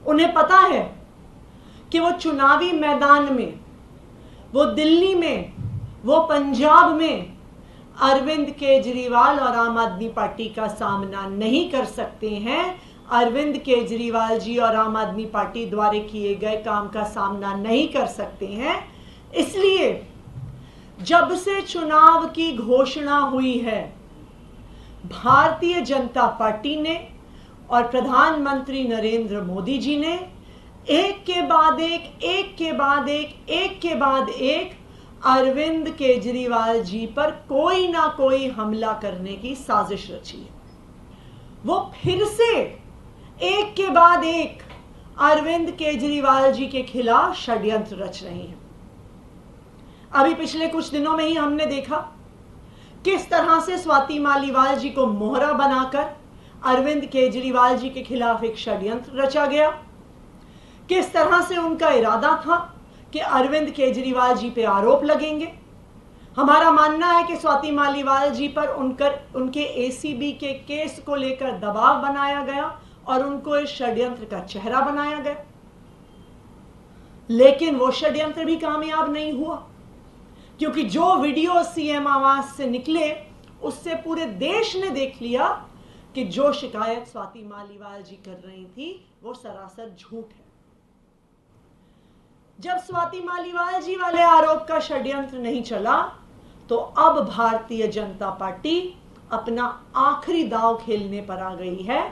उन्हें पता है कि वो चुनावी मैदान में, वो दिल्ली में, वो पंजाब में अरविंद केजरीवाल और आम आदमी पार्टी का सामना नहीं कर सकते हैं। अरविंद केजरीवाल जी और आम आदमी पार्टी द्वारा किए गए काम का सामना नहीं कर सकते हैं। इसलिए जब से चुनाव की घोषणा हुई है, भारतीय जनता पार्टी ने और प्रधानमंत्री नरेंद्र मोदी जी ने एक के बाद एक अरविंद केजरीवाल जी पर कोई ना कोई हमला करने की साजिश रची है। वो फिर से एक के बाद एक अरविंद केजरीवाल जी के खिलाफ षड्यंत्र रच रहे हैं। अभी पिछले कुछ दिनों में ही हमने देखा किस तरह से स्वाति मालीवाल जी को मोहरा बनाकर अरविंद केजरीवाल जी के खिलाफ एक षड्यंत्र रचा गया। किस तरह से उनका इरादा था कि अरविंद केजरीवाल जी पे आरोप लगेंगे। हमारा मानना है कि स्वाति मालीवाल जी पर उनके एसीबी के केस को लेकर दबाव बनाया गया और उनको इस षड्यंत्र का चेहरा बनाया गया, लेकिन वो षड्यंत्र भी कामयाब नहीं हुआ, क्योंकि जो वीडियो सीएम आवास से निकले उससे पूरे देश ने देख लिया कि जो शिकायत स्वाति मालीवाल जी कर रही थी वो सरासर झूठ है। जब स्वाति मालीवाल जी वाले आरोप का षड्यंत्र नहीं चला तो अब भारतीय जनता पार्टी अपना आखिरी दांव खेलने पर आ गई है।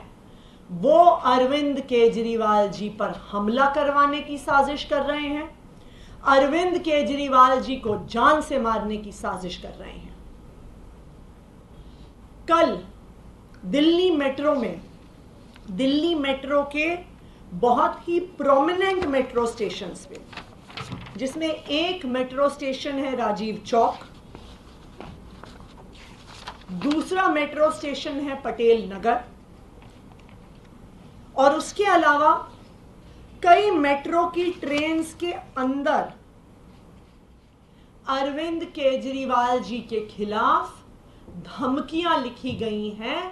वो अरविंद केजरीवाल जी पर हमला करवाने की साजिश कर रहे हैं, अरविंद केजरीवाल जी को जान से मारने की साजिश कर रहे हैं। कल दिल्ली मेट्रो में, दिल्ली मेट्रो के बहुत ही प्रोमिनेंट मेट्रो स्टेशंस पे, जिसमें एक मेट्रो स्टेशन है राजीव चौक, दूसरा मेट्रो स्टेशन है पटेल नगर, और उसके अलावा कई मेट्रो की ट्रेन्स के अंदर अरविंद केजरीवाल जी के खिलाफ धमकियां लिखी गई हैं,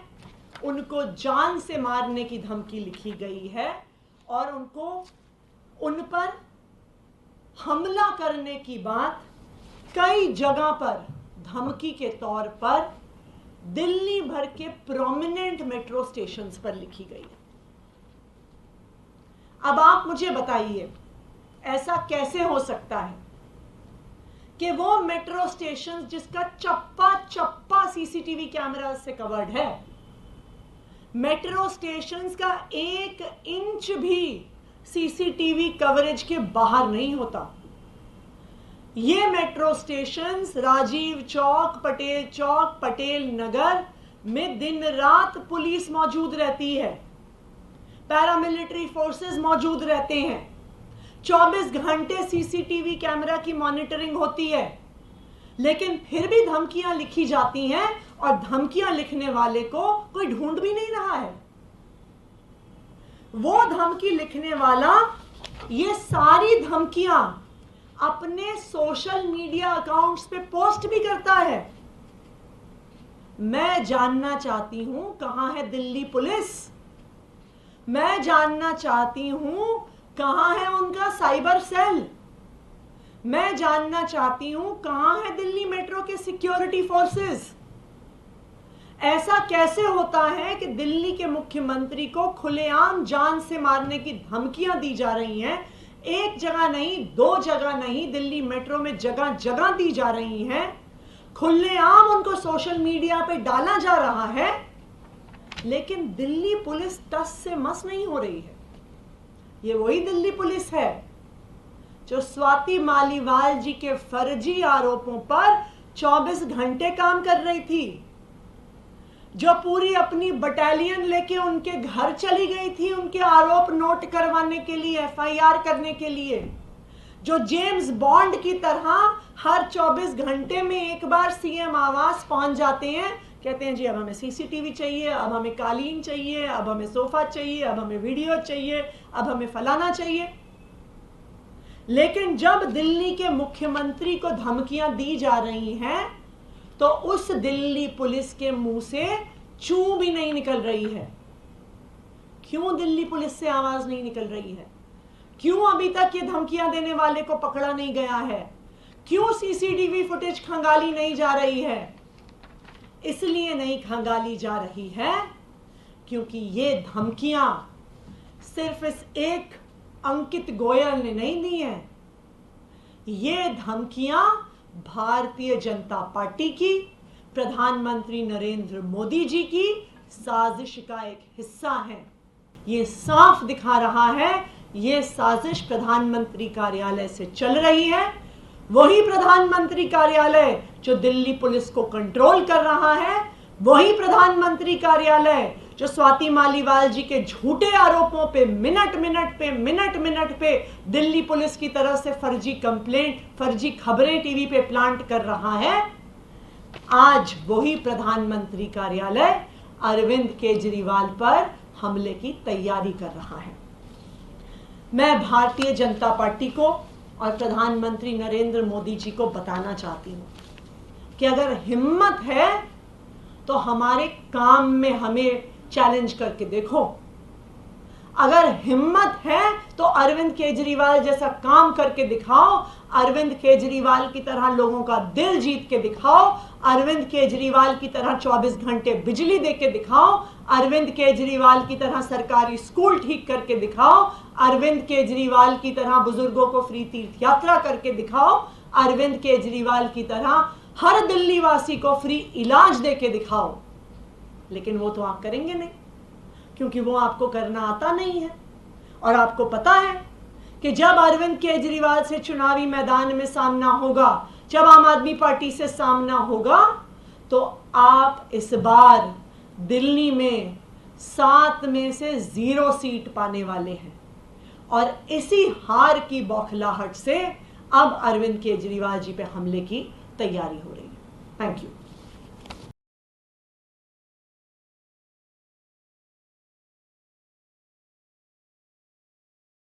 उनको जान से मारने की धमकी लिखी गई है और उन पर हमला करने की बात कई जगह पर धमकी के तौर पर दिल्ली भर के प्रोमिनेंट मेट्रो स्टेशंस पर लिखी गई है। अब आप मुझे बताइए, ऐसा कैसे हो सकता है कि वो मेट्रो स्टेशन जिसका चप्पा चप्पा सीसीटीवी कैमरा से कवर्ड है, मेट्रो स्टेशंस का 1 इंच भी सीसीटीवी कवरेज के बाहर नहीं होता। ये मेट्रो स्टेशंस राजीव चौक, पटेल नगर में दिन रात पुलिस मौजूद रहती है, पैरामिलिट्री फोर्सेस मौजूद रहते हैं, 24 घंटे सीसीटीवी कैमरा की मॉनिटरिंग होती है, लेकिन फिर भी धमकियां लिखी जाती हैं और धमकियां लिखने वाले को कोई ढूंढ भी नहीं रहा है। वो धमकी लिखने वाला ये सारी धमकियां अपने सोशल मीडिया अकाउंट्स पे पोस्ट भी करता है। मैं जानना चाहती हूं कहां है दिल्ली पुलिस, मैं जानना चाहती हूं कहां है उनका साइबर सेल, मैं जानना चाहती हूं कहां है दिल्ली मेट्रो के सिक्योरिटी फोर्सेस। ऐसा कैसे होता है कि दिल्ली के मुख्यमंत्री को खुलेआम जान से मारने की धमकियां दी जा रही हैं, एक जगह नहीं, 2 जगह नहीं, दिल्ली मेट्रो में जगह जगह दी जा रही हैं, खुलेआम उनको सोशल मीडिया पे डाला जा रहा है, लेकिन दिल्ली पुलिस टस से मस नहीं हो रही है। ये वही दिल्ली पुलिस है जो स्वाति मालीवाल जी के फर्जी आरोपों पर 24 घंटे काम कर रही थी, जो पूरी अपनी बटालियन लेके उनके घर चली गई थी उनके आरोप नोट करवाने के लिए, एफआईआर करने के लिए, जो जेम्स बॉन्ड की तरह हर 24 घंटे में एक बार सीएम आवास पहुंच जाते हैं, कहते हैं जी अब हमें सीसीटीवी चाहिए, अब हमें कालीन चाहिए, अब हमें सोफा चाहिए, अब हमें वीडियो चाहिए, अब हमें फलाना चाहिए। लेकिन जब दिल्ली के मुख्यमंत्री को धमकियां दी जा रही हैं तो उस दिल्ली पुलिस के मुंह से चू भी नहीं निकल रही है। क्यों दिल्ली पुलिस से आवाज नहीं निकल रही है? क्यों अभी तक ये धमकियां देने वाले को पकड़ा नहीं गया है? क्यों सीसीटीवी फुटेज खंगाली नहीं जा रही है? इसलिए नहीं खंगाली जा रही है क्योंकि ये धमकियां सिर्फ इस एक अंकित गोयल ने नहीं दी हैं। ये धमकियां भारतीय जनता पार्टी की, प्रधानमंत्री नरेंद्र मोदी जी की साजिश का एक हिस्सा है। ये साफ दिखा रहा है ये साजिश प्रधानमंत्री कार्यालय से चल रही है। वही प्रधानमंत्री कार्यालय जो दिल्ली पुलिस को कंट्रोल कर रहा है, वही प्रधानमंत्री कार्यालय जो स्वाति मालीवाल जी के झूठे आरोपों पे मिनट मिनट पे दिल्ली पुलिस की तरफ से फर्जी कंप्लेंट, फर्जी खबरें टीवी पे प्लांट कर रहा है, आज वही प्रधानमंत्री कार्यालय अरविंद केजरीवाल पर हमले की तैयारी कर रहा है। मैं भारतीय जनता पार्टी को और प्रधानमंत्री नरेंद्र मोदी जी को बताना चाहती हूं कि अगर हिम्मत है तो हमारे काम में हमें चैलेंज करके देखो। अगर हिम्मत है तो अरविंद केजरीवाल जैसा काम करके दिखाओ, अरविंद केजरीवाल की तरह लोगों का दिल जीत के दिखाओ, अरविंद केजरीवाल की तरह 24 घंटे बिजली दे के दिखाओ, अरविंद केजरीवाल की तरह सरकारी स्कूल ठीक करके दिखाओ, अरविंद केजरीवाल की तरह बुजुर्गों को फ्री तीर्थ यात्रा करके दिखाओ, अरविंद केजरीवाल की तरह हर दिल्ली वासी को फ्री इलाज दे के दिखाओ। लेकिन वो तो आप करेंगे नहीं, क्योंकि वो आपको करना आता नहीं है। और आपको पता है कि जब अरविंद केजरीवाल से चुनावी मैदान में सामना होगा, जब आम आदमी पार्टी से सामना होगा, तो आप इस बार दिल्ली में 7 में से 0 सीट पाने वाले हैं। और इसी हार की बौखलाहट से अब अरविंद केजरीवाल जी पे हमले की तैयारी हो रही है। Thank you.